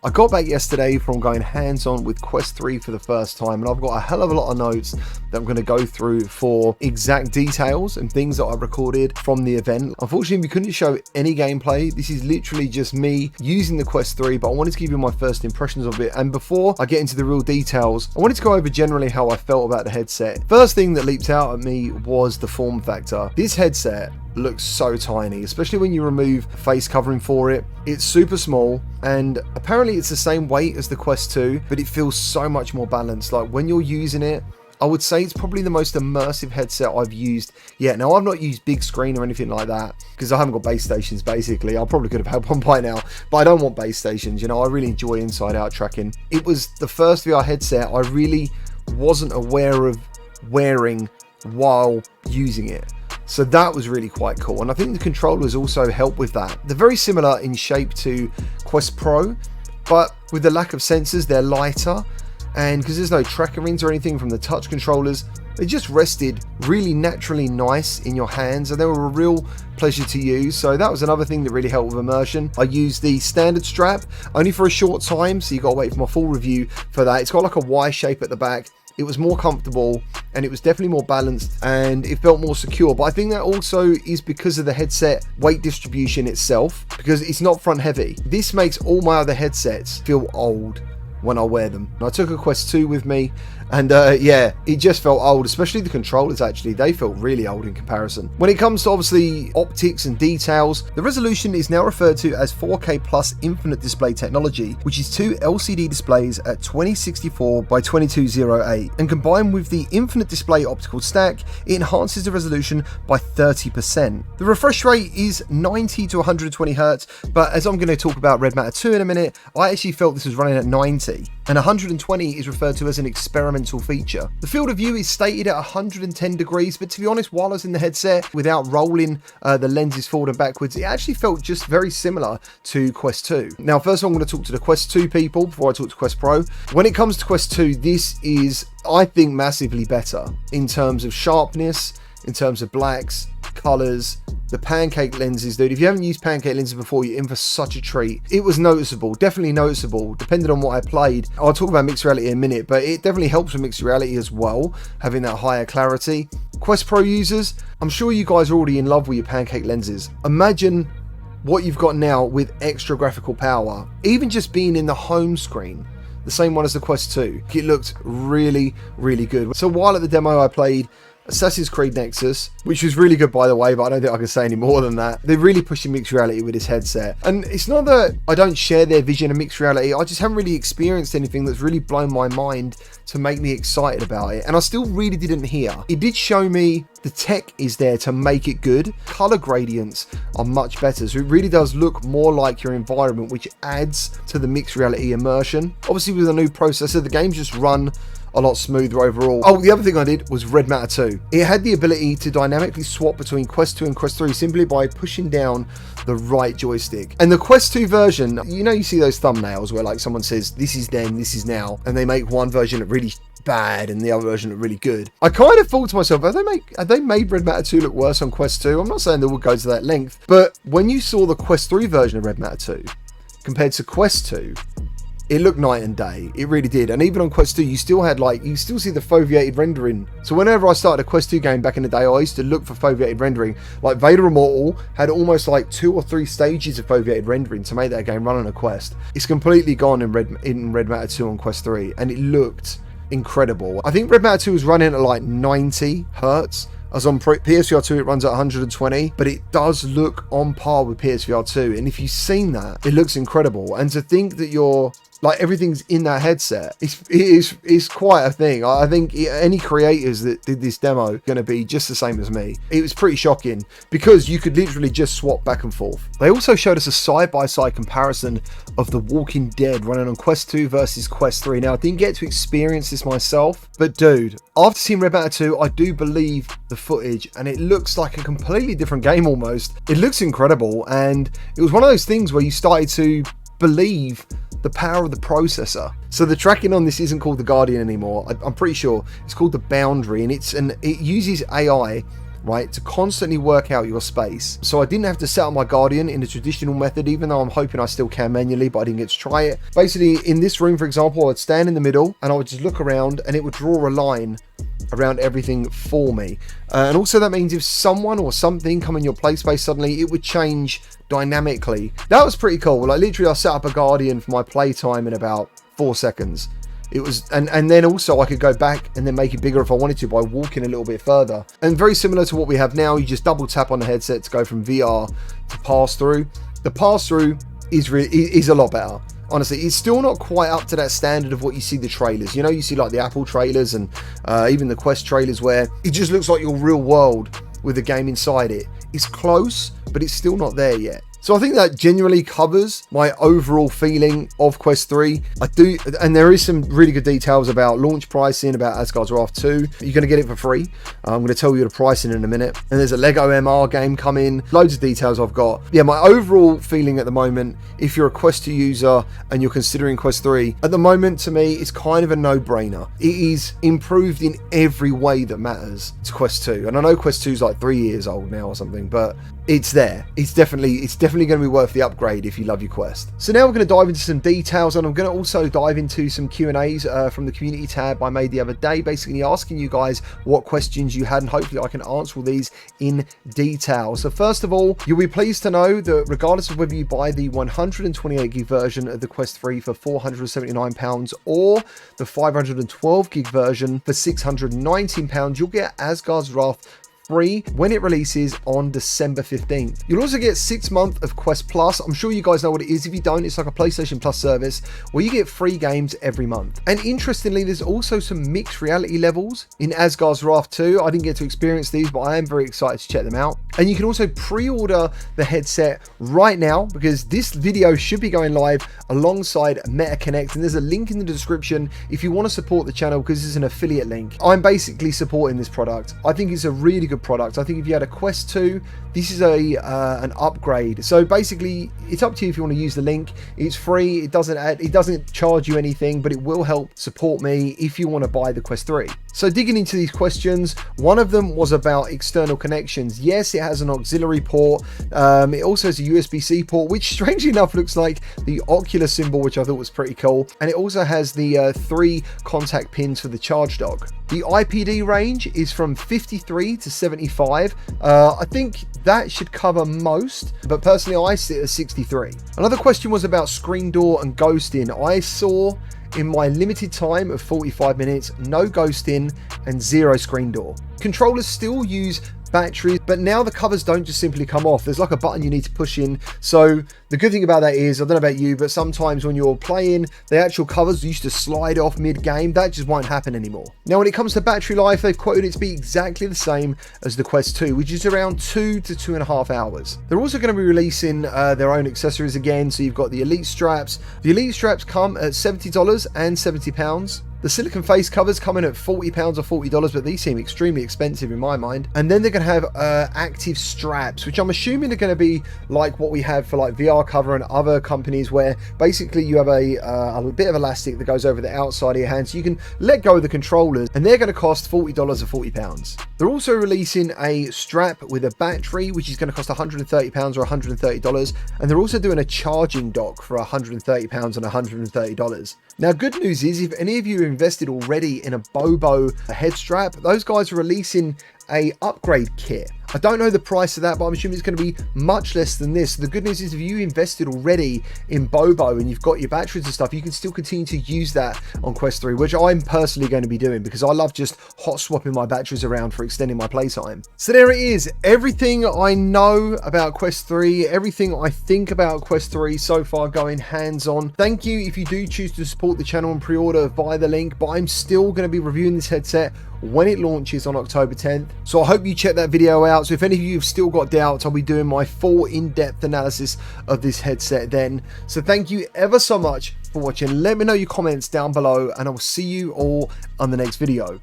I got back yesterday from going hands-on with Quest 3 for the first time, and I've got a hell of a lot of notes that I'm going to go through for exact details and things that I recorded from the event. Unfortunately, we couldn't show any gameplay. This is literally just me using the Quest 3, but I wanted to give you my first impressions of it. And before I get into the real details, I wanted to go over generally how I felt about the headset. First thing that leaped out at me was the form factor. This headset looks so tiny, especially when you remove face covering for it. It's super small, and apparently it's the same weight as the Quest 2, but it feels so much more balanced. Like when you're using it, I would say it's probably the most immersive headset I've used yet. Now, I've not used big screen or anything like that because I haven't got base stations, basically. I probably could have had one by now, but I don't want base stations. You know, I really enjoy inside-out tracking. It was the first VR headset I really wasn't aware of wearing while using it. So that was really quite cool. And I think the controllers also help with that. They're very similar in shape to Quest Pro, but with the lack of sensors, they're lighter. And because there's no tracker rings or anything from the touch controllers, they just rested really naturally nice in your hands, and they were a real pleasure to use. So that was another thing that really helped with immersion. I used the standard strap only for a short time, so you got to wait for my full review for that. It's got like a Y shape at the back. It was more comfortable, and it was definitely more balanced, and it felt more secure. But I think that also is because of the headset weight distribution itself, because it's not front heavy. This makes all my other headsets feel old when I wear them. I took a Quest 2 with me, and yeah, it just felt old, especially the controllers. Actually, they felt really old in comparison. When it comes to obviously optics and details, the resolution is now referred to as 4K plus infinite display technology, which is two LCD displays at 2064 by 2208, and combined with the infinite display optical stack, it enhances the resolution by 30%. The refresh rate is 90 to 120 Hz, but as I'm going to talk about Red Matter 2 in a minute, I actually felt this was running at 90, and 120 is referred to as an experimental feature. The field of view is stated at 110 degrees, but to be honest, while I was in the headset, without rolling the lenses forward and backwards, it actually felt just very similar to Quest 2. Now, first I'm going to talk to the Quest 2 people before I talk to Quest Pro. When it comes to Quest 2, this is, I think, massively better in terms of sharpness, in terms of blacks, colors, the pancake lenses, dude. If you haven't used pancake lenses before, you're in for such a treat. It was noticeable, definitely noticeable, depending on what I played. I'll talk about mixed reality in a minute, but it definitely helps with mixed reality as well, having that higher clarity. Quest Pro users, I'm sure you guys are already in love with your pancake lenses. Imagine what you've got now with extra graphical power, even just being in the home screen. The same one as the Quest 2. It looked really, really good. So while at the demo I played Assassin's Creed Nexus, which was really good by the way, but I don't think I can say any more than that. They're really pushing mixed reality with this headset. And it's not that I don't share their vision of mixed reality, I just haven't really experienced anything that's really blown my mind to make me excited about it. And I still really didn't hear. It did show me the tech is there to make it good. Color gradients are much better, so it really does look more like your environment, which adds to the mixed reality immersion. Obviously with a new processor, the games just run a lot smoother overall. Oh, the other thing I did was Red Matter 2. It had the ability to dynamically swap between Quest 2 and Quest 3 simply by pushing down the right joystick. And the Quest 2 version, you know, you see those thumbnails where like someone says, this is then, this is now, and they make one version look really bad and the other version look really good. I kind of thought to myself, have they made Red Matter 2 look worse on Quest 2? I'm not saying they would go to that length, but when you saw the Quest 3 version of Red Matter 2 compared to Quest 2, it looked night and day. It really did. And even on Quest 2, you still see the foveated rendering. So whenever I started a Quest 2 game back in the day, I used to look for foveated rendering. Like Vader Immortal had almost like 2 or 3 stages of foveated rendering to make that game run on a Quest. It's completely gone in Red Matter 2 on Quest 3, and it looked incredible. I think Red Matter 2 was running at like 90 Hertz. As on PSVR 2, it runs at 120, but it does look on par with PSVR 2. And if you've seen that, it looks incredible. And to think that everything's in that headset, it's quite a thing. I think any creators that did this demo are going to be just the same as me. It was pretty shocking because you could literally just swap back and forth. They also showed us a side-by-side comparison of The Walking Dead running on Quest 2 versus Quest 3. Now, I didn't get to experience this myself, but dude, after seeing Red Matter 2, I do believe the footage, and it looks like a completely different game almost. It looks incredible, and it was one of those things where you started to believe the power of the processor. So the tracking on this isn't called the Guardian anymore. I'm pretty sure it's called the Boundary, and it uses AI right, to constantly work out your space. So I didn't have to set up my Guardian in the traditional method, even though I'm hoping I still can manually, but I didn't get to try it. Basically, in this room, for example, I would stand in the middle and I would just look around and it would draw a line around everything for me. And also that means if someone or something come in your play space suddenly, it would change dynamically. That was pretty cool. Like literally I set up a Guardian for my playtime in about 4 seconds. It was, and then also I could go back and then make it bigger if I wanted to by walking a little bit further. And very similar to what we have now, you just double tap on the headset to go from VR to pass through. The pass through is a lot better. Honestly, it's still not quite up to that standard of what you see the trailers. You know, you see like the Apple trailers and even the Quest trailers where it just looks like your real world with the game inside it. It's close, but it's still not there yet. So I think that generally covers my overall feeling of Quest 3. I do, and there is some really good details about launch pricing, about Asgard's Wrath 2. You're going to get it for free. I'm going to tell you the pricing in a minute. And there's a Lego MR game coming. Loads of details I've got. Yeah, my overall feeling at the moment, if you're a Quest 2 user and you're considering Quest 3, at the moment to me, it's kind of a no-brainer. It is improved in every way that matters to Quest 2. And I know Quest 2 is like 3 years old now or something, but it's there. It's definitely going to be worth the upgrade if you love your Quest. So now we're going to dive into some details, and I'm going to also dive into some Q&As from the community tab I made the other day, basically asking you guys what questions you had, and hopefully I can answer all these in detail. So first of all, you'll be pleased to know that regardless of whether you buy the 128 gig version of the Quest 3 for £479 or the 512 gig version for £619, you'll get Asgard's Wrath free when it releases on December 15th. You'll also get 6 months of Quest Plus. I'm sure you guys know what it is. If you don't, it's like a PlayStation Plus service where you get free games every month. And interestingly, there's also some mixed reality levels in Asgard's Wrath 2. I didn't get to experience these, but I am very excited to check them out. And you can also pre-order the headset right now because this video should be going live alongside Meta Connect, and there's a link in the description if you want to support the channel because it's an affiliate link. I'm basically supporting this product. I think it's a really good product. I think if you had a Quest 2, this is an upgrade. So basically, it's up to you if you want to use the link. It's free. It doesn't charge you anything, but it will help support me if you want to buy the Quest 3. So digging into these questions, one of them was about external connections. Yes, it has an auxiliary port. It also has a USB-C port, which strangely enough looks like the Oculus symbol, which I thought was pretty cool. And it also has the 3 contact pins for the charge dock. The IPD range is from 53 to 75. I think that should cover most, but personally I sit at 63. Another question was about screen door and ghosting. I saw in my limited time of 45 minutes, no ghosting and 0 screen door. Controllers still use batteries, but now the covers don't just simply come off. There's like a button you need to push in. So the good thing about that is, I don't know about you, but sometimes when you're playing, the actual covers used to slide off mid-game. That just won't happen anymore. Now, when it comes to battery life, they've quoted it to be exactly the same as the Quest 2, which is around 2 to 2.5 hours. They're also going to be releasing their own accessories again. So you've got the Elite straps. The Elite straps come at $70 and £70. The silicone face covers come in at £40 or $40, but these seem extremely expensive in my mind. And then they're going to have active straps, which I'm assuming are going to be like what we have for like VR cover and other companies, where basically you have a bit of elastic that goes over the outside of your hand, so you can let go of the controllers, and they're going to cost $40 or £40. They're also releasing a strap with a battery, which is going to cost £130 or $130, and they're also doing a charging dock for £130 and $130. Now, good news is, if any of you invested already in a Bobo head strap, those guys are releasing a upgrade kit. I don't know the price of that, but I'm assuming it's going to be much less than this. The good news is, if you invested already in Bobo and you've got your batteries and stuff, you can still continue to use that on Quest 3, which I'm personally going to be doing because I love just hot swapping my batteries around for extending my playtime. So there it is, everything I know about Quest 3, everything I think about Quest 3 so far going hands-on. Thank you if you do choose to support the channel and pre-order via the link, but I'm still going to be reviewing this headset when it launches on October 10th. So I hope you check that video out. So if any of you have still got doubts, I'll be doing my full in-depth analysis of this headset then. So thank you ever so much for watching. Let me know your comments down below, and I will see you all on the next video.